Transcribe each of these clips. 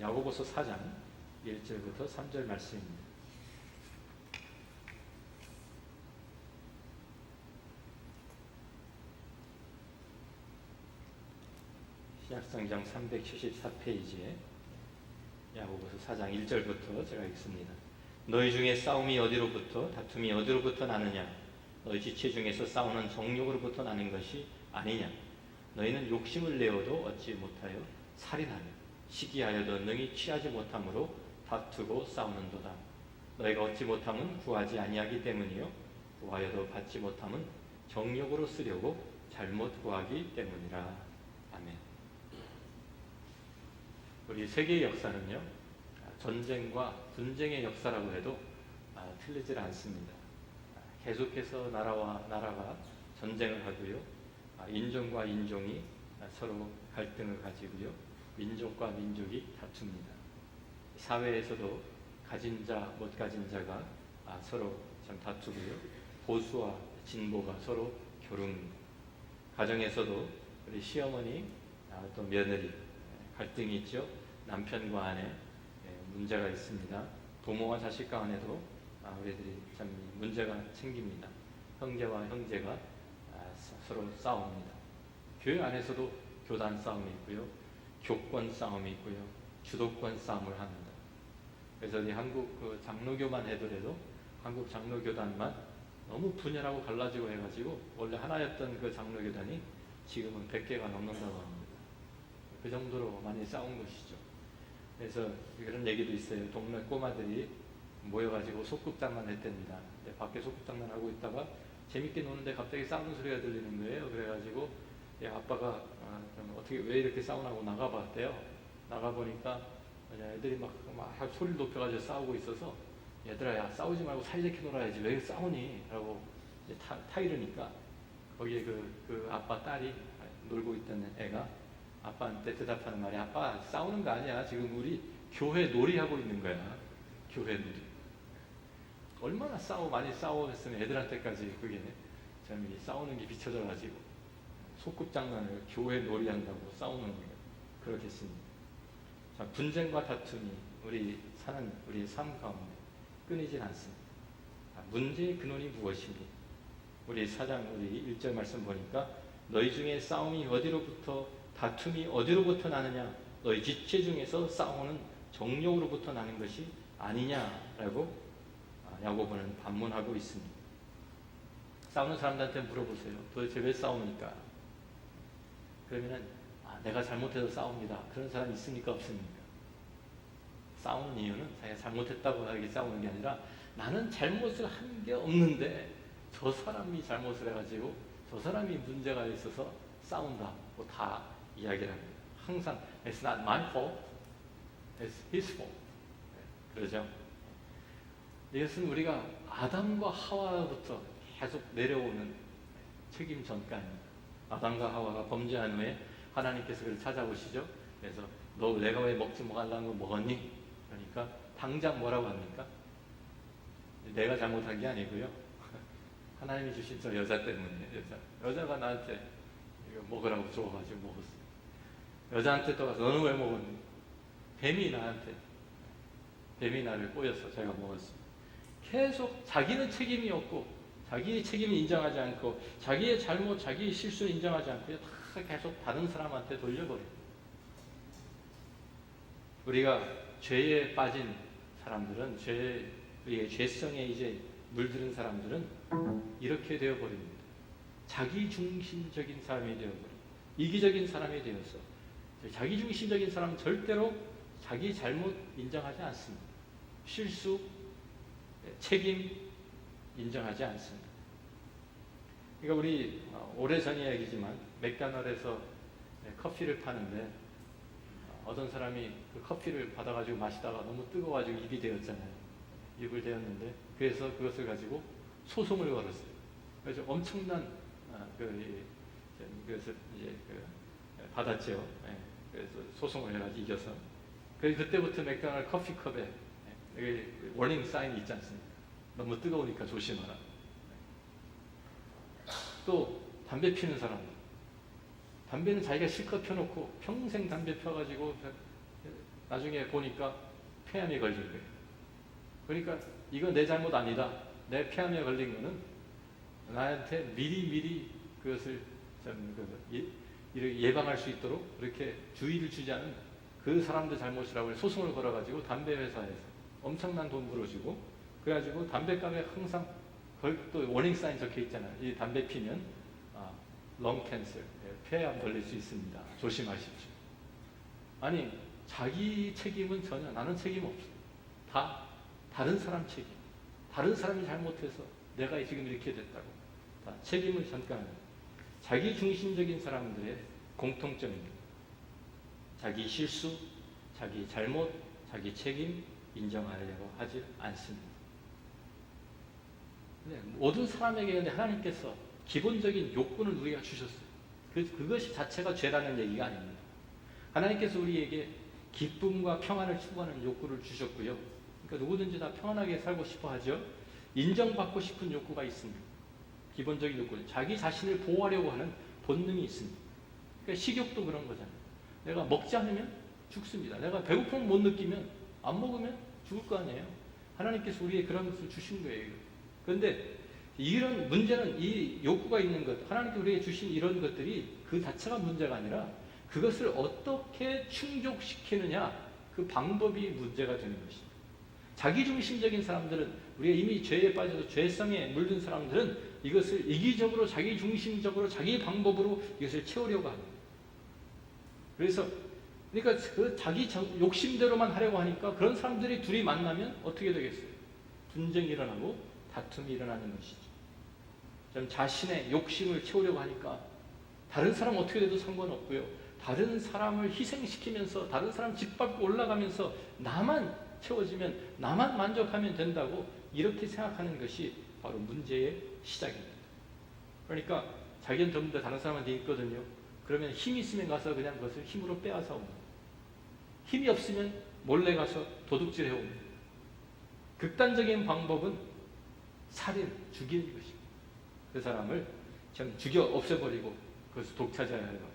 야고보서 4장 1절부터 3절 말씀입니다. 신약성경 374페이지에 야고보서 4장 1절부터 제가 읽습니다. 너희 중에 싸움이 어디로부터 다툼이 어디로부터 나느냐? 너희 지체 중에서 싸우는 정욕으로부터 나는 것이 아니냐? 너희는 욕심을 내어도 얻지 못하여 살인하며 시기하여도 능히 취하지 못함으로 다투고 싸우는도다. 너희가 얻지 못함은 구하지 아니하기 때문이요 구하여도 받지 못함은 정욕으로 쓰려고 잘못 구하기 때문이라. 아멘. 우리 세계의 역사는요, 전쟁과 분쟁의 역사라고 해도 틀리질 않습니다. 계속해서 나라와 나라가 전쟁을 하고요, 인종과 인종이 서로 갈등을 가지고요, 민족과 민족이 다툽니다. 사회에서도 가진 자, 못 가진 자가 서로 참 다투고요, 보수와 진보가 서로 겨룹니다. 가정에서도 우리 시어머니, 또 며느리 갈등이 있죠. 남편과 아내 문제가 있습니다. 부모와 자식 간에도 우리들이 참 문제가 생깁니다. 형제와 형제가 서로 싸웁니다. 교회 안에서도 교단 싸움이 있고요, 교권 싸움이 있고요, 주도권 싸움을 합니다. 그래서 우리 한국 장로교만 해더라도 한국 장로교단만 너무 분열하고 갈라지고 해가지고 원래 하나였던 그 장로교단이 지금은 100개가 넘는다고 합니다. 그 정도로 많이 싸운 것이죠. 그래서 그런 얘기도 있어요. 동네 꼬마들이 모여가지고 소꿉장난 했답니다. 밖에 소꿉장난 하고 있다가 재밌게 노는데 갑자기 싸우는 소리가 들리는 거예요. 그래가지고 아빠가 어떻게 왜 이렇게 싸우나고 나가봤대요. 나가보니까 애들이 막 소리를 높여가지고 싸우고 있어서 얘들아, 야, 싸우지 말고 사이좋게 놀아야지 왜 싸우니? 라고 타이르니까 거기에 그 아빠 딸이 놀고 있던 애가 아빠한테 대답하는 말이, 아빠 싸우는 거 아니야. 지금 우리 교회 놀이하고 있는 거야. 교회 놀이. 얼마나 많이 싸워했으면 애들한테까지 그게 참 싸우는 게 비춰져가지고 소꿉장난을 교회 놀이한다고 싸우는 거예요. 그렇겠습니다. 자, 분쟁과 다툼이 우리 사는 우리 삶 가운데 끊이질 않습니다. 문제의 근원이 무엇입니까? 우리 4장 우리 1절 말씀 보니까 너희 중에 싸움이 어디로부터 다툼이 어디로부터 나느냐? 너희 지체 중에서 싸우는 정욕으로부터 나는 것이 아니냐라고 야고보는 반문하고 있습니다. 싸우는 사람들한테 물어보세요. 도대체 왜 싸웁니까? 그러면은 내가 잘못해서 싸웁니다. 그런 사람이 있습니까? 없습니까? 싸우는 이유는 자기가 잘못했다고 하기 싸우는 게 아니라 나는 잘못을 한 게 없는데 저 사람이 잘못을 해가지고 저 사람이 문제가 있어서 싸운다. 뭐 다 이야기를 합니다. 항상 It's not my fault, it's his fault. 그러죠. 이것은 우리가 아담과 하와부터 계속 내려오는 책임 전가입니다. 아담과 하와가 범죄한 후에 하나님께서 그를 찾아오시죠. 그래서 너 내가 왜 먹지 말라는 거 먹었니? 그러니까 당장 뭐라고 합니까? 내가 잘못한 게 아니고요, 하나님이 주신 저 여자 때문에 여자가 나한테 이거 먹으라고 줘가지고 먹었어요. 여자한테 또 가서 너는 왜 먹었니? 뱀이 나를 꼬여서 제가 먹었어요. 계속 자기는 책임이 없고 자기의 책임을 인정하지 않고 자기의 잘못, 자기의 실수를 인정하지 않고 다 계속 다른 사람한테 돌려버려요. 우리가 죄에 빠진 사람들은 우리의 죄성에 이제 물들은 사람들은 이렇게 되어버립니다. 자기중심적인 사람이 되어버려요. 이기적인 사람이 되어서 자기중심적인 사람은 절대로 자기 잘못 인정하지 않습니다. 실수, 책임 인정하지 않습니다. 그러니까 우리 오래전 이야기지만 맥도날드에서 커피를 파는데 어떤 사람이 그 커피를 받아가지고 마시다가 너무 뜨거워가지고 입이 되었잖아요. 입을 대었는데 그래서 그것을 가지고 소송을 걸었어요. 그래서 엄청난 그래서 이제 받았죠. 그래서 소송을 해가지고 이겨서. 그래서 그때부터 맥도날드 커피컵에 워닝 사인이 있지 않습니까? 너무 뜨거우니까 조심하라. 또 담배 피는 사람들. 담배는 자기가 실컷 펴놓고 평생 담배 펴가지고 나중에 보니까 폐암에 걸린 거예요. 그러니까 이건 내 잘못 아니다. 내 폐암에 걸린 거는 나한테 미리 그것을 이렇게 예방할 수 있도록 그렇게 주의를 주지 않은 그 사람들 잘못이라고 소송을 걸어가지고 담배 회사에서 엄청난 돈 물어주고, 그래가지고 담배값에 항상 거기 또 워닝 사인 적혀 있잖아요. 이 담배 피면 렁 캔슬, 폐암 걸릴 수 있습니다. 조심하십시오. 아니, 자기 책임은 전혀, 나는 책임 없어. 다 다른 사람 책임. 다른 사람이 잘못해서 내가 지금 이렇게 됐다고. 다 책임을 전가하는 자기 중심적인 사람들의 공통점입니다. 자기 실수, 자기 잘못, 자기 책임 인정하려고 하지 않습니다. 모든 사람에게 근데 하나님께서 기본적인 요건을 우리가 주셨어요. 그것이 자체가 죄라는 얘기가 아닙니다. 하나님께서 우리에게 기쁨과 평안을 추구하는 욕구를 주셨고요. 그러니까 누구든지 다 평안하게 살고 싶어 하죠. 인정받고 싶은 욕구가 있습니다. 기본적인 욕구는 자기 자신을 보호하려고 하는 본능이 있습니다. 그러니까 식욕도 그런 거잖아요. 내가 먹지 않으면 죽습니다. 내가 배고픔을 못 느끼면, 안 먹으면 죽을 거 아니에요. 하나님께서 우리에게 그런 것을 주신 거예요. 그런데 이런 문제는, 이 욕구가 있는 것, 하나님께서 우리에게 주신 이런 것들이 그 자체가 문제가 아니라 그것을 어떻게 충족시키느냐, 그 방법이 문제가 되는 것입니다. 자기중심적인 사람들은, 우리가 이미 죄에 빠져서 죄성에 물든 사람들은 이것을 이기적으로, 자기중심적으로, 자기 방법으로 이것을 채우려고 합니다. 그러니까 그 자기 욕심대로만 하려고 하니까 그런 사람들이 둘이 만나면 어떻게 되겠어요? 분쟁이 일어나고 다툼이 일어나는 것이죠. 좀 자신의 욕심을 채우려고 하니까 다른 사람 어떻게 돼도 상관없고요. 다른 사람을 희생시키면서, 다른 사람 짓밟고 올라가면서 나만 채워지면, 나만 만족하면 된다고 이렇게 생각하는 것이 바로 문제의 시작입니다. 그러니까 자기는 전부 다 다른 사람한테 있거든요. 그러면 힘이 있으면 가서 그냥 그것을 힘으로 빼앗아 옵니다. 힘이 없으면 몰래 가서 도둑질 해옵니다. 극단적인 방법은 살인, 죽이는 것입니다. 그 사람을 좀 죽여 없애버리고 그것을 독차지하여 해요.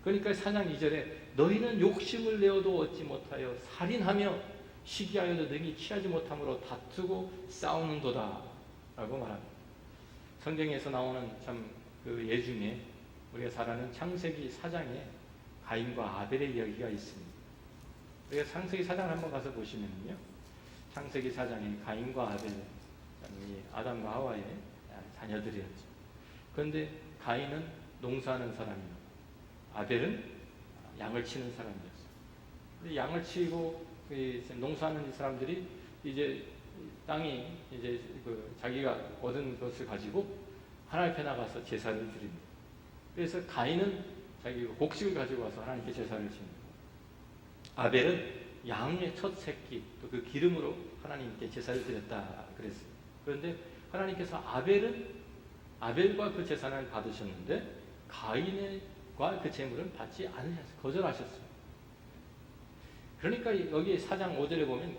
그러니까 4장 2절에 너희는 욕심을 내어도 얻지 못하여 살인하며 시기하여도 능히 취하지 못함으로 다투고 싸우는도다 라고 말합니다. 성경에서 나오는 참 그 예 중에 우리가 잘 아는 창세기 4장에 가인과 아벨의 이야기가 있습니다. 우리가 창세기 4장을 한번 가서 보시면요, 창세기 4장에 가인과 아벨, 아담과 하와의 자녀들이었죠. 그런데 가인은 농사하는 사람이고 아벨은 양을 치는 사람이었어요. 양을 치고 농사하는 사람들이 이제 땅이 이제 자기가 얻은 것을 가지고 하나님 앞에 나가서 제사를 드립니다. 그래서 가인은 자기 곡식을 가지고 와서 하나님께 제사를 드립니다. 아벨은 양의 첫 새끼, 또 그 기름으로 하나님께 제사를 드렸다 그랬어요. 그런데 하나님께서 아벨과 그 제사를 받으셨는데 가인과 그 제물은 받지 않으셨어요. 거절하셨어요. 그러니까 여기 4장 5절에 보면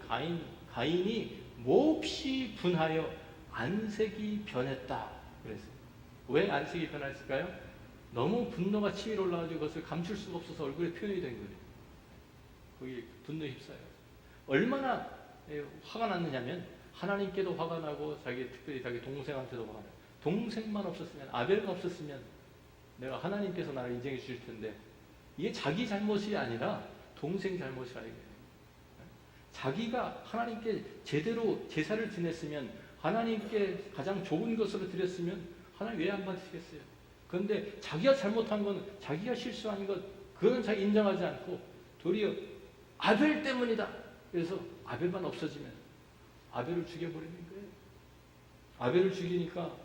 가인이 몹시 분하여 안색이 변했다 그랬어요. 왜 안색이 변했을까요? 너무 분노가 치밀어 올라가지고 그것을 감출 수가 없어서 얼굴에 표현이 된 거예요. 거기 분노에 휩싸여. 얼마나 화가 났느냐면 하나님께도 화가 나고 특별히 자기 동생한테도 화가 나요. 동생만 없었으면, 아벨만 없었으면 내가 하나님께서 나를 인정해 주실 텐데, 이게 자기 잘못이 아니라 동생 잘못이라 이거예요. 자기가 하나님께 제대로 제사를 지냈으면, 하나님께 가장 좋은 것으로 드렸으면 하나님 왜 안 받으시겠어요? 그런데 자기가 잘못한 건, 자기가 실수한 것, 그건 자기 인정하지 않고 도리어 아벨 때문이다. 그래서 아벨만 없어지면 아벨을 죽여버리는 거예요. 아벨을 죽이니까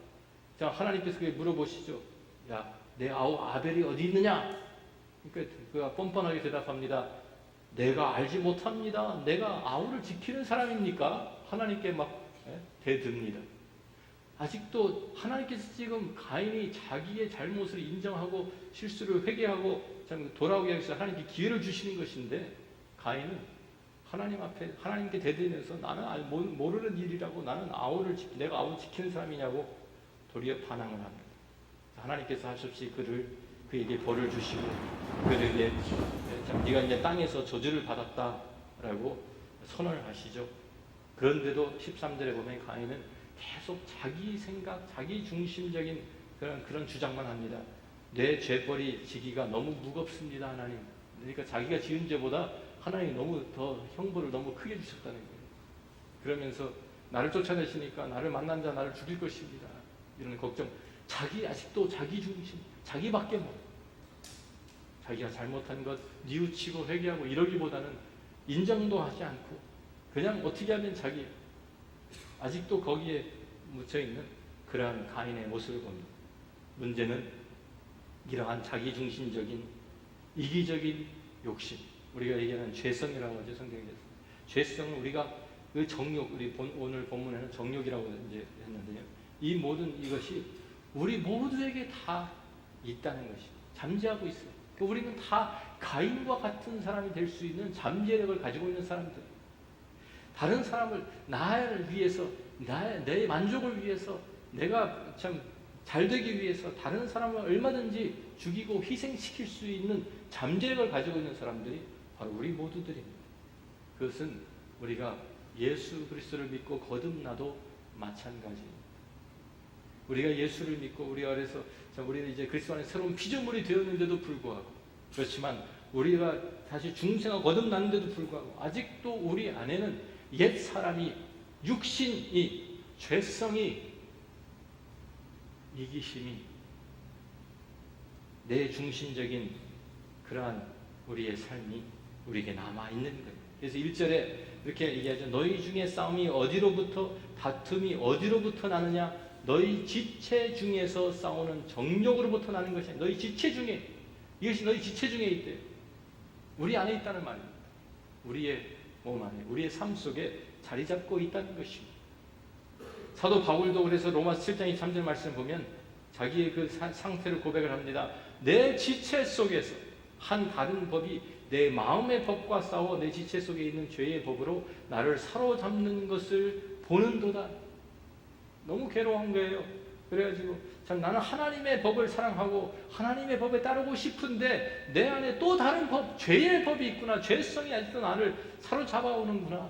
자, 하나님께서 그게 물어보시죠. 야, 내 아우 아벨이 어디 있느냐? 그러니까 그가 뻔뻔하게 대답합니다. 내가 알지 못합니다. 내가 아우를 지키는 사람입니까? 하나님께 막 대듭니다. 아직도 하나님께서 지금 가인이 자기의 잘못을 인정하고 실수를 회개하고 돌아오게 하셔서 하나님께 기회를 주시는 것인데, 가인은 하나님 앞에 하나님께 대들면서 나는 모르는 일이라고, 나는 내가 아우를 지키는 사람이냐고 도리어 반항을 합니다. 하나님께서 할 수 없이 그에게 벌을 주시고 그에게 네가 이제 땅에서 저주를 받았다 라고 선언을 하시죠. 그런데도 13절에 보면 가인은 계속 자기 생각, 자기 중심적인 그런 주장만 합니다. 내 죄벌이 지기가 너무 무겁습니다, 하나님. 그러니까 자기가 지은 죄보다 하나님이 너무 더 형벌을 너무 크게 주셨다는 거예요. 그러면서 나를 쫓아내시니까 나를 만난 자 나를 죽일 것입니다. 이런 걱정. 아직도 자기 중심, 자기밖에 모르. 자기가 잘못한 것 뉘우치고 회개하고 이러기보다는 인정도 하지 않고 그냥 어떻게 하면 아직도 거기에 묻혀있는 그러한 가인의 모습을 봅니다. 문제는 이러한 자기중심적인 이기적인 욕심, 우리가 얘기하는 죄성이라고 하죠. 성경에서 죄성은 우리가 그 정욕, 오늘 본문에는 정욕이라고 이제 했는데요. 이 모든 이것이 우리 모두에게 다 있다는 것입니다. 잠재하고 있어요. 우리는 다 가인과 같은 사람이 될 수 있는 잠재력을 가지고 있는 사람들. 다른 사람을 나를 위해서, 내 만족을 위해서, 내가 참 잘되기 위해서 다른 사람을 얼마든지 죽이고 희생시킬 수 있는 잠재력을 가지고 있는 사람들이 바로 우리 모두들입니다. 그것은 우리가 예수 그리스도를 믿고 거듭나도 마찬가지입니다. 우리가 예수를 믿고 우리 안에서 우리는 이제 그리스도 안에 새로운 피조물이 되었는데도 불구하고, 그렇지만 우리가 다시 중생하고 거듭났는데도 불구하고 아직도 우리 안에는 옛 사람이, 육신이, 죄성이, 이기심이, 내 중심적인 그러한 우리의 삶이 우리에게 남아있는 거예요. 그래서 1절에 이렇게 얘기하죠. 너희 중에 싸움이 어디로부터, 다툼이 어디로부터 나느냐? 너희 지체 중에서 싸우는 정욕으로부터 나는 것이 아니라 너희 지체 중에, 이것이 너희 지체 중에 있대요. 우리 안에 있다는 말입니다. 우리의 몸 안에, 우리의 삶 속에 자리 잡고 있다는 것입니다. 사도 바울도 그래서 로마서 7장 23절 말씀 보면 자기의 그 상태를 고백을 합니다. 내 지체 속에서 한 다른 법이 내 마음의 법과 싸워 내 지체 속에 있는 죄의 법으로 나를 사로잡는 것을 보는도다. 너무 괴로운 거예요. 그래가지고 참 나는 하나님의 법을 사랑하고 하나님의 법에 따르고 싶은데 내 안에 또 다른 법, 죄의 법이 있구나. 죄성이 아직도 나를 사로잡아오는구나.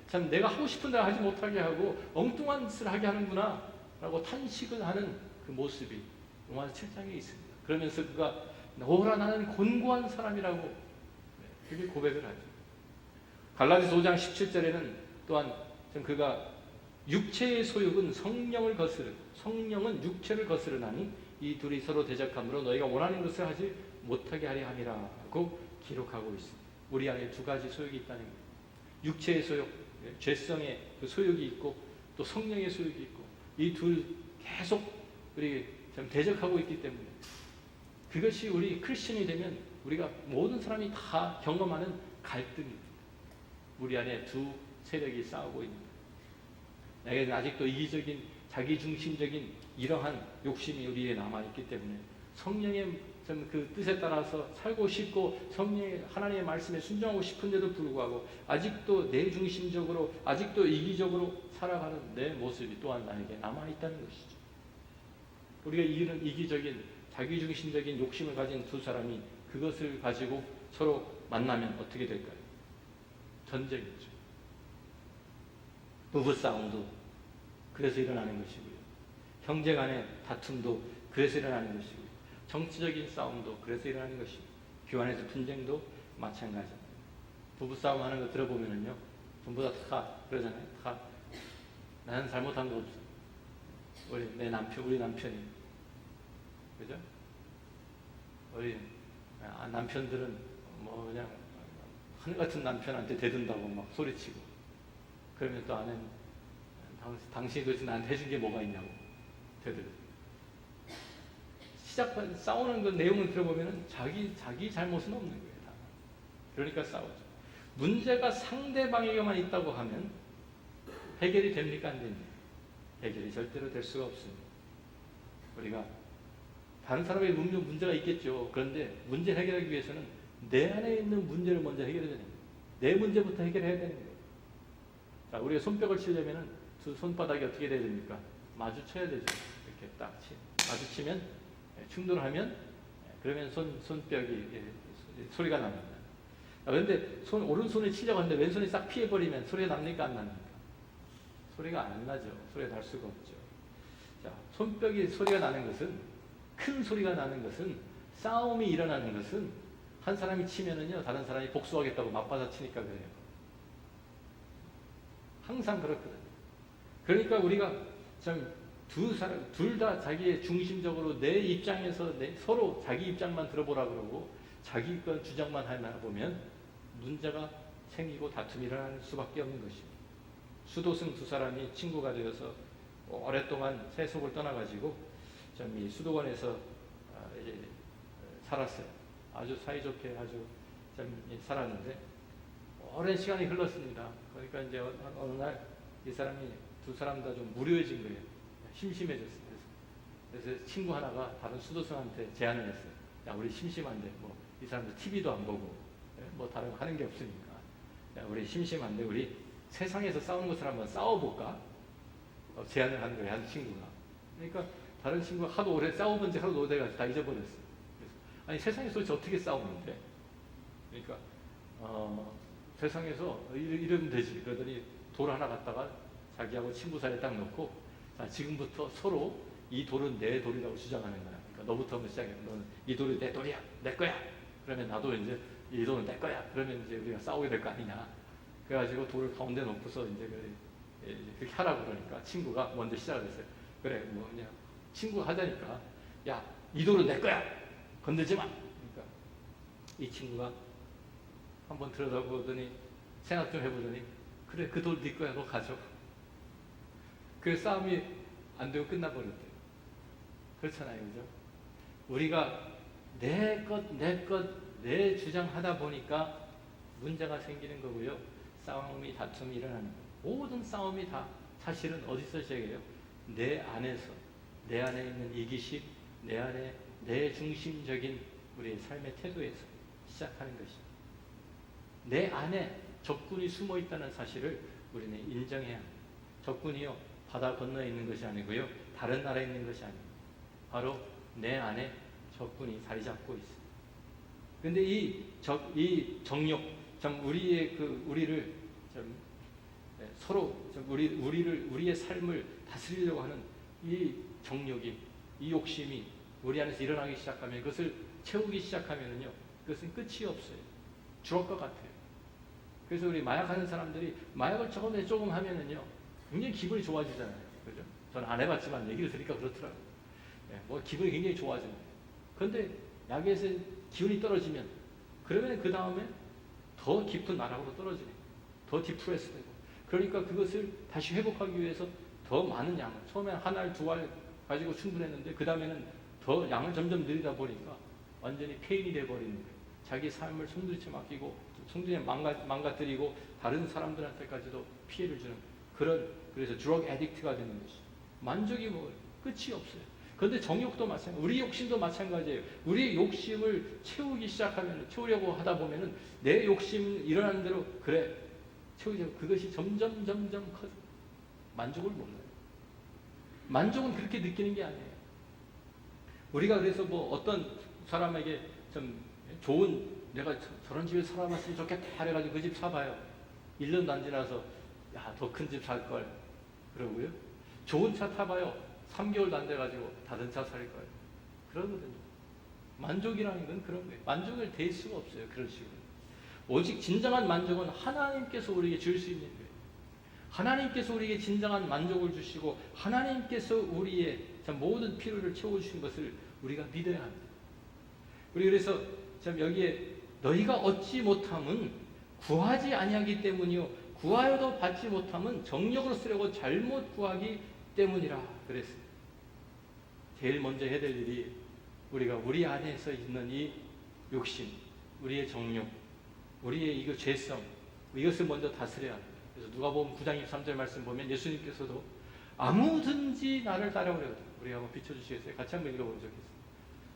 참 내가 하고 싶은 대로 하지 못하게 하고 엉뚱한 짓을 하게 하는구나 라고 탄식을 하는 그 모습이 로마서 7장에 있습니다. 그러면서 그가 오라 나는 곤고한 사람이라고 그렇게 고백을 하죠. 갈라디아서 5장 17절에는 또한 그가 육체의 소욕은 성령을 거스르고 성령은 육체를 거스르나니 이 둘이 서로 대적함으로 너희가 원하는 것을 하지 못하게 하려 함이라고 기록하고 있습니다. 우리 안에 두 가지 소욕이 있다는 거예요. 육체의 소욕, 죄성의 그 소욕이 있고 또 성령의 소욕이 있고 이 둘 계속 우리 대적하고 있기 때문에 그것이 우리 크리스천이 되면 우리가 모든 사람이 다 경험하는 갈등입니다. 우리 안에 두 세력이 싸우고 있는 거예요. 내게는 아직도 이기적인 자기중심적인 이러한 욕심이 우리에 남아있기 때문에 성령의 그 뜻에 따라서 살고 싶고 성령의 하나님의 말씀에 순종하고 싶은데도 불구하고 아직도 내 중심적으로 아직도 이기적으로 살아가는 내 모습이 또한 나에게 남아있다는 것이죠. 우리가 이런 이기적인 자기중심적인 욕심을 가진 두 사람이 그것을 가지고 서로 만나면 어떻게 될까요? 전쟁이죠. 부부싸움도 그래서 일어나는 것이고요. 형제 간의 다툼도 그래서 일어나는 것이고요. 정치적인 싸움도 그래서 일어나는 것입니다. 교회 안에서 분쟁도 마찬가지입니다. 부부싸움 하는 거 들어보면요. 전부 다 그러잖아요. 다 나는 잘못한 거 없어. 우리 남편이. 그죠? 우리 남편들은 뭐 그냥 하늘 같은 남편한테 대든다고 막 소리치고 그러면 또 아내는 당신이 도대체 나한테 해준 게 뭐가 있냐고 대들. 싸우는 그 내용을 들어보면 자기 잘못은 없는 거예요. 다. 그러니까 싸우죠. 문제가 상대방에게만 있다고 하면 해결이 됩니까? 안 됩니까? 해결이 절대로 될 수가 없습니다. 우리가 다른 사람의 문제가 있겠죠. 그런데 문제 해결하기 위해서는 내 안에 있는 문제를 먼저 해결해야 됩니다. 내 문제부터 해결해야 되는 거예요. 자, 우리가 손뼉을 치려면 두 손바닥이 어떻게 돼야 됩니까? 마주쳐야 되죠. 이렇게 딱 마주치면 충돌하면 그러면 손뼉이 소리가 납니다. 그런데 오른손에 치려고 하는데 왼손이 싹 피해버리면 소리가 납니까 안 납니까? 소리가 안 나죠. 소리가 날 수가 없죠. 자, 손뼉이 소리가 나는 것은, 큰 소리가 나는 것은, 싸움이 일어나는 것은 한 사람이 치면은요 다른 사람이 복수하겠다고 맞받아 치니까 그래요. 항상 그렇거든요. 그러니까 우리가 참 둘 다 자기의 중심적으로 내 입장에서 서로 자기 입장만 들어보라 그러고 자기 것 주장만 하나 보면 문제가 생기고 다툼이 일어날 수밖에 없는 것입니다. 수도승 두 사람이 친구가 되어서 오랫동안 세속을 떠나가지고 좀 이 수도원에서 이제 살았어요. 아주 사이좋게 아주 좀 살았는데 오랜 시간이 흘렀습니다. 그러니까 이제 어느 날 이 사람이 두 사람 다 좀 무료해진 거예요. 심심해졌어요. 그래서 친구 하나가 다른 수도승한테 제안을 했어요. 야, 우리 심심한데 뭐 이 사람들 TV도 안 보고 뭐 다른 거 하는 게 없으니까 야, 우리 심심한데 우리 세상에서 싸우는 것을 한번 싸워볼까? 제안을 하는 거예요. 한 친구가. 그러니까 다른 친구가 하도 오래 싸워본 지 하도 오래가지고 다 잊어버렸어요. 그래서, 아니 세상에서 도대체 어떻게 싸우는데? 그러니까 세상에서 이러면 되지. 그러더니 돌 하나 갖다가 자기하고 친구 사이에 딱 놓고 자, 지금부터 서로 이 돌은 내 돌이라고 주장하는 거야. 그러니까 너부터 한번 시작해. 너는 이 돌이 내 돌이야. 내 거야. 그러면 나도 이제 이 돌은 내 거야. 그러면 이제 우리가 싸우게 될 거 아니냐. 그래가지고 돌을 가운데 놓고서 이제 그렇게 하라고 그러니까 친구가 먼저 시작을 했어요. 그래, 뭐 그냥 친구가 하자니까 야, 이 돌은 내 거야. 건들지 마. 그러니까 이 친구가 한번 들여다보더니 생각 좀 해보더니 그래, 그 돌 네 거야. 너 가져. 그 싸움이 안 되고 끝나버렸대요. 그렇잖아요. 그죠? 우리가 내 내 주장하다 보니까 문제가 생기는 거고요. 싸움이, 다툼이 일어나는 거예요. 모든 싸움이 다 사실은 어디서 시작해요? 내 안에서, 내 안에 있는 이기심, 내 안에 내 중심적인 우리의 삶의 태도에서 시작하는 것입니다. 내 안에 적군이 숨어 있다는 사실을 우리는 인정해야 합니다. 적군이요, 바다 건너에 있는 것이 아니고요, 다른 나라에 있는 것이 아닙니다. 바로 내 안에 적군이 자리 잡고 있습니다. 그런데 이 정욕, 참 우리를 좀 서로 우리의 삶을 다스리려고 하는 이 정욕이, 이 욕심이 우리 안에서 일어나기 시작하면, 그것을 채우기 시작하면은요, 그것은 끝이 없어요. 주옥 것 같아요. 그래서 우리 마약하는 사람들이 마약을 조금 하면은요, 굉장히 기분이 좋아지잖아요. 그죠? 저는 안 해봤지만 얘기를 들으니까 그렇더라고요. 뭐 기분이 굉장히 좋아져요. 그런데 약에서 기운이 떨어지면, 그러면 그 다음에 더 깊은 나락으로 떨어지네. 더 디프레스 되고. 그러니까 그것을 다시 회복하기 위해서 더 많은 양을, 처음에 한 알, 두 알 가지고 충분했는데, 그 다음에는 더 양을 점점 늘리다 보니까 완전히 폐인이 돼버리는 거예요. 자기 삶을 송두리째 맡기고, 송두리째 망가뜨리고, 다른 사람들한테까지도 피해를 주는, 그래서 드럭 애딕트가 되는 것이. 만족이 뭐 끝이 없어요. 그런데 정욕도 마찬가지예요. 우리 욕심도 마찬가지예요. 우리의 욕심을 채우려고 하다 보면은 내 욕심 일어나는 대로 그래 채우려고, 그것이 점점 커져. 만족을 몰라요. 만족은 그렇게 느끼는 게 아니에요. 우리가 그래서 뭐 어떤 사람에게 좀 좋은, 내가 저런 집에 살아봤으면 좋겠다 해가지고 그 집 사봐요. 1년도 안 지나서 야, 더 큰 집 살 걸 그러고요. 좋은 차 타봐요. 3개월도 안 돼가지고 다른 차 살 거예요. 그러거든요. 만족이라는 건 그런 거예요. 만족을 댈 수가 없어요. 그런 식으로. 오직 진정한 만족은 하나님께서 우리에게 줄 수 있는 거예요. 하나님께서 우리에게 진정한 만족을 주시고, 하나님께서 우리의 모든 필요를 채워주신 것을 우리가 믿어야 합니다. 우리 그래서 참 여기에 너희가 얻지 못함은 구하지 아니하기 때문이요, 구하여도 받지 못함은 정력으로 쓰려고 잘못 구하기 때문이라 그랬어요. 제일 먼저 해야 될 일이, 우리가 우리 안에서 있는 이 욕심, 우리의 정욕, 우리의 이거 죄성, 이것을 먼저 다스려야 합니다. 그래서 누가복음 9장 23절 말씀 보면 예수님께서도 아무든지 나를 따라오려거든. 우리 한번 비춰주시겠어요? 같이 한번 읽어보면 좋겠습니다.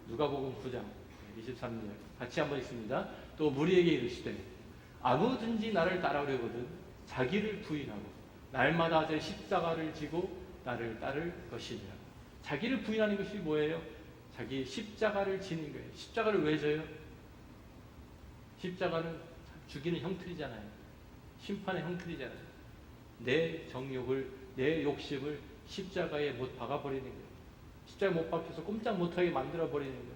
누가복음 9장 23절 같이 한번 읽습니다. 또 무리에게 이르시되 아무든지 나를 따라오려거든 자기를 부인하고 날마다 제 십자가를 지고 나를 따를 것이니라. 자기를 부인하는 것이 뭐예요? 자기 십자가를 지는 거예요. 십자가를 왜 져요? 십자가는 죽이는 형틀이잖아요. 심판의 형틀이잖아요. 내 정욕을, 내 욕심을 십자가에 못 박아버리는 거예요. 십자가에 못 박혀서 꼼짝 못하게 만들어버리는 거예요.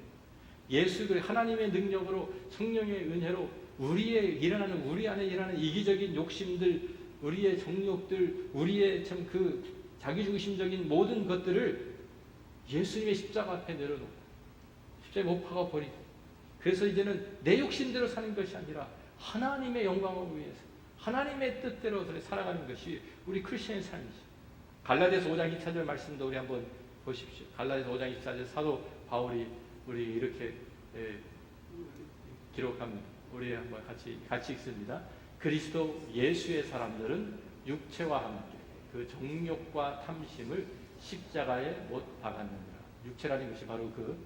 예수 그리스도 하나님의 능력으로, 성령의 은혜로 우리 안에 일어나는 이기적인 욕심들, 우리의 정욕들, 우리의 참 그 자기중심적인 모든 것들을 예수님의 십자가 앞에 내려놓고 십자가에 못 박아버리고, 그래서 이제는 내 욕심대로 사는 것이 아니라 하나님의 영광을 위해서 하나님의 뜻대로 살아가는 것이 우리 크리스천의 삶이죠. 갈라디아서 5장 2절 말씀도 우리 한번 보십시오. 갈라디아서 5장 2절 사도 바울이 우리 이렇게 기록합니다. 우리 한번 같이 읽습니다. 그리스도 예수의 사람들은 육체와 함께 그 정욕과 탐심을 십자가에 못 박았느니라. 육체라는 것이 바로 그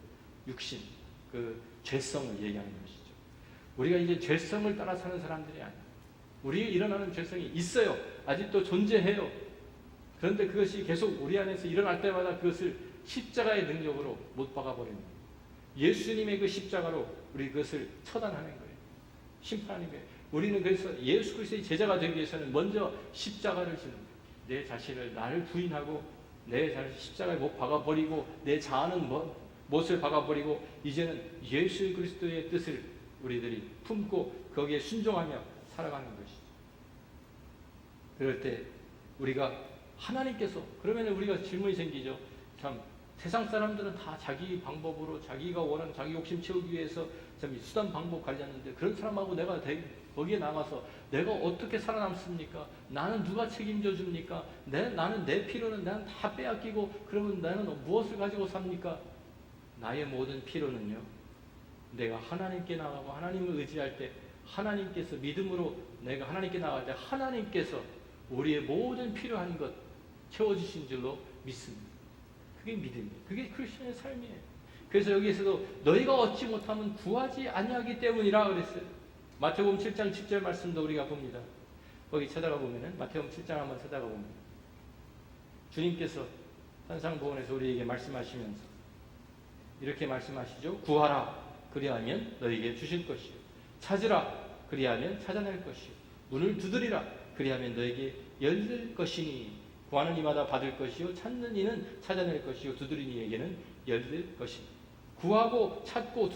육신, 그 죄성을 얘기하는 것이죠. 우리가 이제 죄성을 따라 사는 사람들이 아니에요. 우리에 일어나는 죄성이 있어요. 아직도 존재해요. 그런데 그것이 계속 우리 안에서 일어날 때마다 그것을 십자가의 능력으로 못 박아버리는 거예요. 예수님의 그 십자가로 우리 그것을 처단하는 거예요. 심판하는 거예요. 우리는 그래서 예수 그리스도의 제자가 되기 위해서는 먼저 십자가를 지는 거예요. 내 자신을, 나를 부인하고 내 자신을 십자가에 못 박아버리고 내 자아는 못을 박아버리고 이제는 예수 그리스도의 뜻을 우리들이 품고 거기에 순종하며 살아가는 것이죠. 그럴 때 우리가 하나님께서, 그러면 우리가 질문이 생기죠. 참 세상 사람들은 다 자기 방법으로 자기가 원하는 자기 욕심 채우기 위해서 참 수단 방법 가졌는데 그런 사람하고 내가 거기에 나가서 내가 어떻게 살아남습니까? 나는 누가 책임져 줍니까? 나는 내 필요는 나는 다 빼앗기고 그러면 나는 무엇을 가지고 삽니까? 나의 모든 필요는요, 내가 하나님께 나가고 하나님을 의지할 때 하나님께서 믿음으로 내가 하나님께 나갈 때 하나님께서 우리의 모든 필요한 것 채워주신 줄로 믿습니다. 그게 믿음이에요. 그게 크리스천의 삶이에요. 그래서 여기에서도 너희가 얻지 못하면 구하지 아니하기 때문이라 그랬어요. 마태복음 7장 10절 말씀도 우리가 봅니다. 거기 찾아가 보면은 마태복음 7장 한번 찾아가 보면 주님께서 산상보훈에서 우리에게 말씀하시면서 이렇게 말씀하시죠. 구하라 그리하면 너희에게 주실 것이요, 찾으라 그리하면 찾아낼 것이요, 문을 두드리라 그리하면 너희에게 열릴 것이니 구하는 이마다 받을 것이요, 찾는 이는 찾아낼 것이요, 두드리는 이에게는 열릴 것이니. 구하고 찾고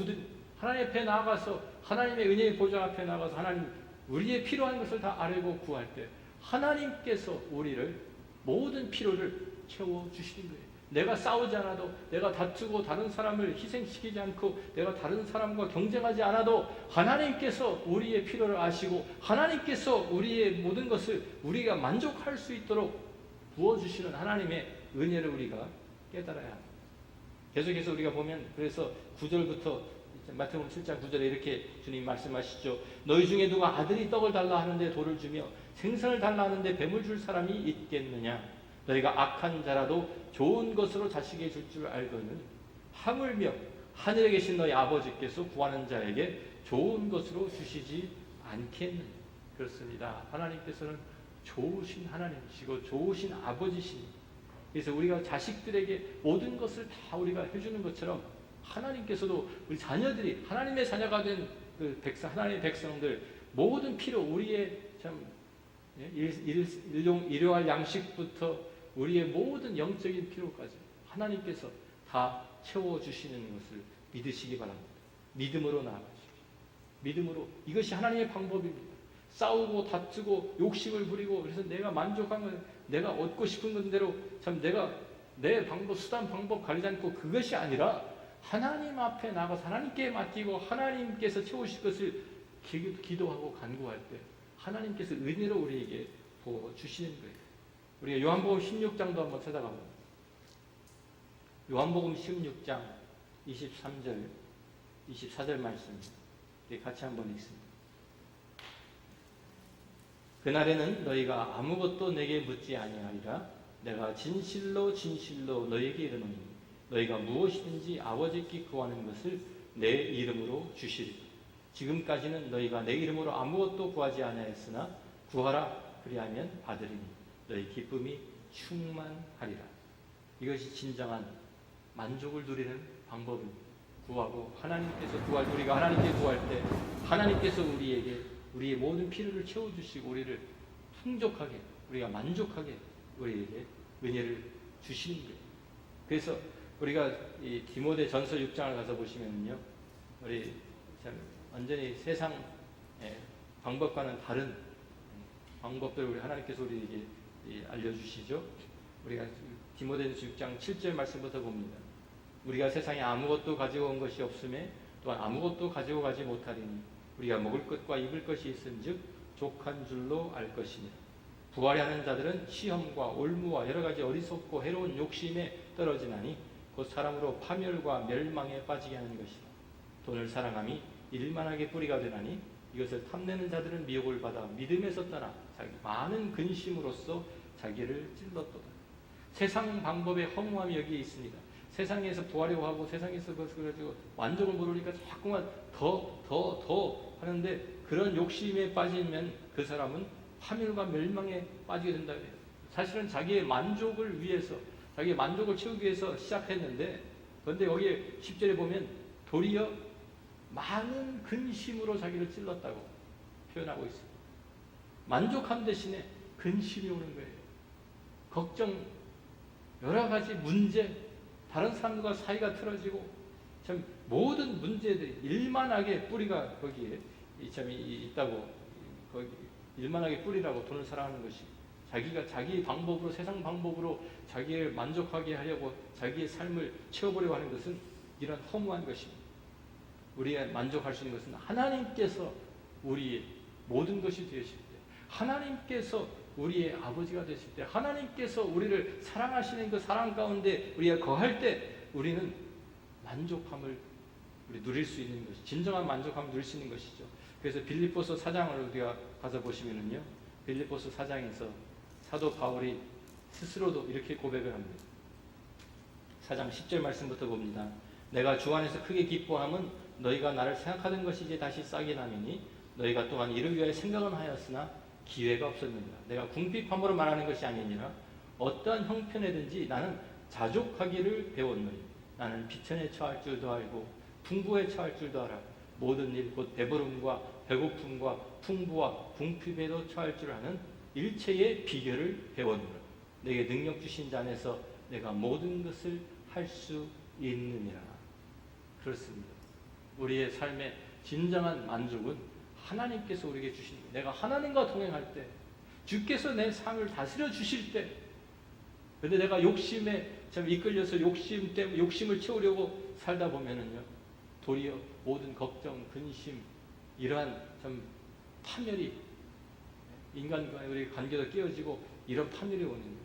하나님 앞에 나아가서 하나님의 은혜의 보좌 앞에 나가서 하나님 우리의 필요한 것을 다 아뢰고 구할 때 하나님께서 우리를 모든 필요를 채워주시는 거예요. 내가 싸우지 않아도, 내가 다투고 다른 사람을 희생시키지 않고 내가 다른 사람과 경쟁하지 않아도 하나님께서 우리의 필요를 아시고 하나님께서 우리의 모든 것을 우리가 만족할 수 있도록 부어주시는 하나님의 은혜를 우리가 깨달아야 합니다. 계속해서 우리가 보면 그래서 9절부터 마태복음 7장 9절에 이렇게 주님 말씀하시죠. 너희 중에 누가 아들이 떡을 달라 하는데 돌을 주며 생선을 달라 하는데 뱀을 줄 사람이 있겠느냐. 너희가 악한 자라도 좋은 것으로 자식에게 줄 줄 알거든 하물며 하늘에 계신 너희 아버지께서 구하는 자에게 좋은 것으로 주시지 않겠느냐. 그렇습니다. 하나님께서는 좋으신 하나님이시고 좋으신 아버지시니, 그래서 우리가 자식들에게 모든 것을 다 우리가 해주는 것처럼 하나님께서도 우리 자녀들이 하나님의 자녀가 된 그 하나님의 백성들 모든 필요, 우리의 참 일용할 양식부터 우리의 모든 영적인 필요까지 하나님께서 다 채워주시는 것을 믿으시기 바랍니다. 믿음으로 나아가십시오. 믿음으로. 이것이 하나님의 방법입니다. 싸우고 다투고 욕심을 부리고 그래서 내가 만족한 것, 내가 얻고 싶은 대로 참 내가 내 방법, 수단 방법 가리지 않고 그것이 아니라 하나님 앞에 나가서 하나님께 맡기고 하나님께서 채우실 것을 기도하고 간구할 때 하나님께서 은혜로 우리에게 부어주시는 거예요. 우리가 요한복음 16장도 한번 찾아가 봅니다. 요한복음 16장 23절, 24절 말씀 같이 한번 읽습니다. 그날에는 너희가 아무것도 내게 묻지 아니하리라. 내가 진실로 진실로 너희에게 이르노니 너희가 무엇이든지 아버지께 구하는 것을 내 이름으로 주시리라. 지금까지는 너희가 내 이름으로 아무것도 구하지 아니하였으나 구하라 그리하면 받으리니 너희 기쁨이 충만하리라. 이것이 진정한 만족을 누리는 방법입니다. 구하고 하나님께서 우리가 하나님께 구할 때 하나님께서 우리에게 우리의 모든 필요를 채워주시고 우리를 풍족하게, 우리가 만족하게 우리에게 은혜를 주시는 거예요. 그래서 우리가 이 디모데 전서 6장을 가서 보시면요, 우리 참 완전히 세상 방법과는 다른 방법들을 우리 하나님께서 우리에게 알려주시죠. 우리가 디모데전서 6장 7절 말씀부터 봅니다. 우리가 세상에 아무것도 가지고 온 것이 없음에 또한 아무것도 가지고 가지 못하리니 우리가 먹을 것과 입을 것이 있은즉 족한 줄로 알 것이니라. 부활하는 자들은 시험과 올무와 여러 가지 어리석고 해로운 욕심에 떨어지나니 곧 사람으로 파멸과 멸망에 빠지게 하는 것이라. 돈을 사랑함이 일만하게 뿌리가 되나니 이것을 탐내는 자들은 미혹을 받아 믿음에서 떠나 자기 많은 근심으로써 자기를 찔렀도다. 세상 방법의 허무함이 여기에 있습니다. 세상에서 구하려고 하고 세상에서 그것을 가지고 만족을 모르니까 자꾸만 더 하는데 그런 욕심에 빠지면 그 사람은 파멸과 멸망에 빠지게 된다 그래요. 사실은 자기의 만족을 위해서, 자기의 만족을 채우기 위해서 시작했는데, 그런데 여기에 10절에 보면 도리어 많은 근심으로 자기를 찔렀다고 표현하고 있습니다. 만족함 대신에 근심이 오는 거예요. 걱정, 여러 가지 문제, 다른 사람들과 사이가 틀어지고 참 모든 문제들이 일만하게 뿌리가 거기에 참 있다고, 거기 일만하게 뿌리라고 돈을 사랑하는 것이, 자기가 자기 방법으로, 세상 방법으로 자기를 만족하게 하려고 자기의 삶을 채워보려고 하는 것은 이런 허무한 것입니다. 우리가 만족할 수 있는 것은 하나님께서 우리의 모든 것이 되실 때, 하나님께서 우리의 아버지가 되실 때, 하나님께서 우리를 사랑하시는 그 사랑 가운데 우리가 거할 때 우리는 만족함을 우리 누릴 수 있는 것이, 진정한 만족함을 누릴 수 있는 것이죠. 그래서 빌립보서 4장을 우리가 가서 보시면은요, 빌립보서 4장에서 사도 바울이 스스로도 이렇게 고백을 합니다. 4장 10절 말씀부터 봅니다. 내가 주 안에서 크게 기뻐함은 너희가 나를 생각하던 것이 이제 다시 싹이 나매니 너희가 또한 이를 위하여 생각은 하였으나 기회가 없었느니라. 내가 궁핍함으로 말하는 것이 아니니라. 어떠한 형편에든지 나는 자족하기를 배웠노니 나는 비천에 처할 줄도 알고 풍부에 처할 줄도 알아. 모든 일 곧 배부름과 배고픔과 풍부와 궁핍에도 처할 줄 아는 일체의 비결을 배웠노라. 내게 능력 주신 자 안에서 내가 모든 것을 할 수 있느니라. 그렇습니다. 우리의 삶의 진정한 만족은 하나님께서 우리에게 주시는 거예요. 내가 하나님과 동행할 때, 주께서 내 삶을 다스려 주실 때, 근데 내가 욕심에 참 이끌려서 욕심 때문에 욕심을 채우려고 살다 보면은요, 도리어 모든 걱정, 근심, 이러한 참 파멸이, 인간과의 우리 관계도 깨어지고 이런 파멸이 오는 거예요.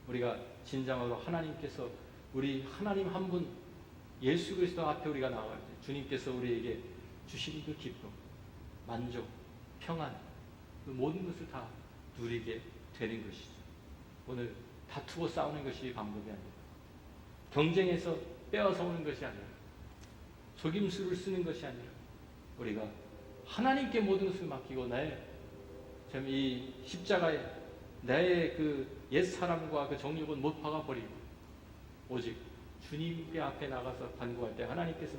우리가 진정으로 하나님께서, 우리 하나님 한 분 예수 그리스도 앞에 우리가 나갈 때 주님께서 우리에게 주신 그 기쁨, 만족, 평안, 그 모든 것을 다 누리게 되는 것이죠. 오늘 다투고 싸우는 것이 방법이 아니라, 경쟁해서 빼앗아 오는 것이 아니라, 속임수를 쓰는 것이 아니라, 우리가 하나님께 모든 것을 맡기고 나의 참 이 십자가에 나의 그 옛 사람과 그 정욕은 못 박아 버리고 오직 주님께 앞에 나가서 간구할 때 하나님께서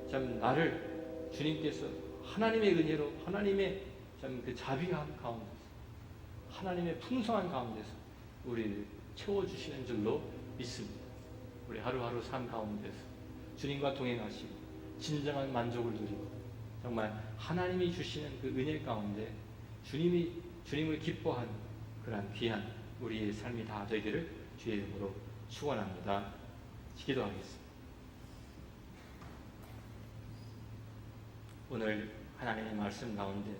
참 나를, 주님께서 하나님의 은혜로, 하나님의 참 그 자비한 가운데서, 하나님의 풍성한 가운데서 우리를 채워주시는 줄로 믿습니다. 우리 하루하루 삶 가운데서 주님과 동행하시고 진정한 만족을 누리고 정말 하나님이 주시는 그 은혜 가운데 주님을 기뻐하는 그러한 귀한 우리의 삶이 다 되기를 주의 이름으로 축원합니다. 기도하겠습니다. 오늘 하나님의 말씀 가운데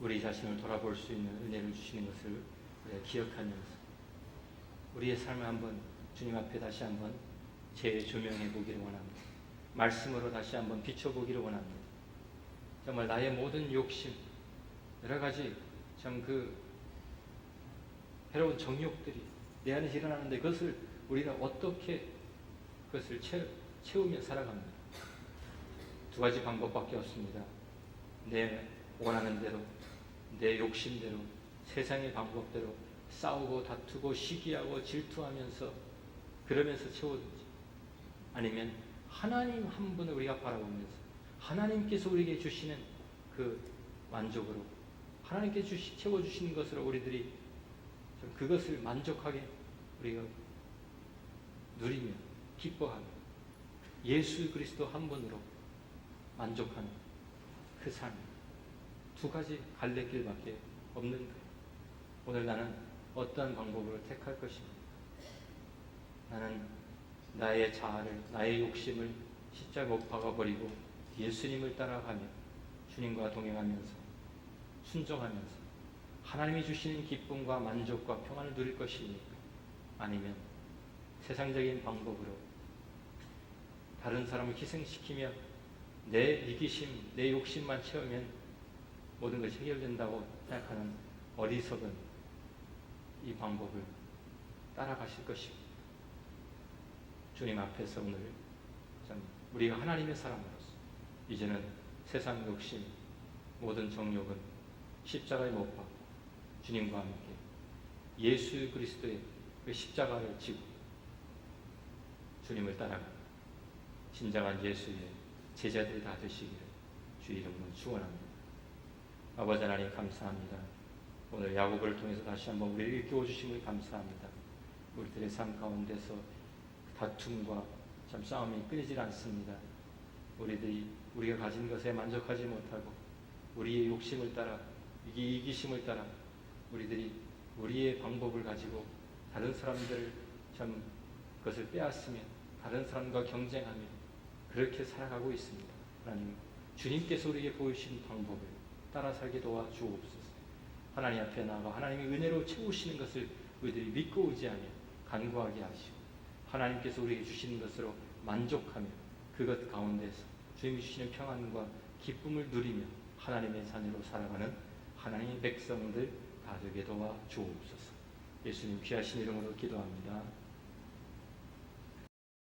우리 자신을 돌아볼 수 있는 은혜를 주시는 것을 기억하면서 우리의 삶을 한번 주님 앞에 다시 한번 재조명해 보기를 원합니다. 말씀으로 다시 한번 비춰보기를 원합니다. 정말 나의 모든 욕심, 여러 가지 참 그 해로운 정욕들이 내 안에서 일어나는데 그것을 우리는 어떻게 그것을 채우며 살아갑니다. 두 가지 방법밖에 없습니다. 내 원하는 대로, 내 욕심대로, 세상의 방법대로 싸우고 다투고 시기하고 질투하면서 그러면서 채우든지, 아니면 하나님 한 분을 우리가 바라보면서 하나님께서 우리에게 주시는 그 만족으로 하나님께 채워주시는 것으로 우리들이 좀 그것을 만족하게 우리가 누리며 기뻐하며 예수 그리스도 한 분으로 만족하는 그 삶, 두 가지 갈래길밖에 없는 거예요. 오늘 나는 어떠한 방법으로 택할 것입니다. 나는 나의 자아를, 나의 욕심을 십자가에 못 박아버리고 예수님을 따라가며 주님과 동행하면서 순종하면서 하나님이 주시는 기쁨과 만족과 평안을 누릴 것입니까? 아니면 세상적인 방법으로 다른 사람을 희생시키며 내 이기심, 내 욕심만 채우면 모든 것이 해결된다고 생각하는 어리석은 이 방법을 따라가실 것입니다. 주님 앞에서 오늘 참 우리가 하나님의 사람으로서 이제는 세상 욕심, 모든 정욕은 십자가에 못 박고 주님과 함께 예수 그리스도의 그 십자가를 지고 주님을 따라가 진정한 예수의 제자들이 다 되시기를 주 이름으로 축원합니다. 아버지 하나님 감사합니다. 오늘 야고보를 통해서 다시 한번 우리를 일깨워 주심을 감사합니다. 우리들의 삶 가운데서 다툼과 참 싸움이 끊이질 않습니다. 우리가 가진 것에 만족하지 못하고 우리의 욕심을 따라 이기심을 따라 우리들이 우리의 방법을 가지고 다른 사람들을 참 그것을 빼앗으며 다른 사람과 경쟁하며 그렇게 살아가고 있습니다. 하나님, 주님께서 우리에게 보이신 방법을 따라 살게 도와주옵소서. 하나님 앞에 나아가 하나님의 은혜로 채우시는 것을 우리들이 믿고 의지하며 간구하게 하시고 하나님께서 우리에게 주시는 것으로 만족하며 그것 가운데서 주님이 주시는 평안과 기쁨을 누리며 하나님의 자녀로 살아가는 하나님의 백성들 다 되게 도와주옵소서. 예수님 귀하신 이름으로 기도합니다.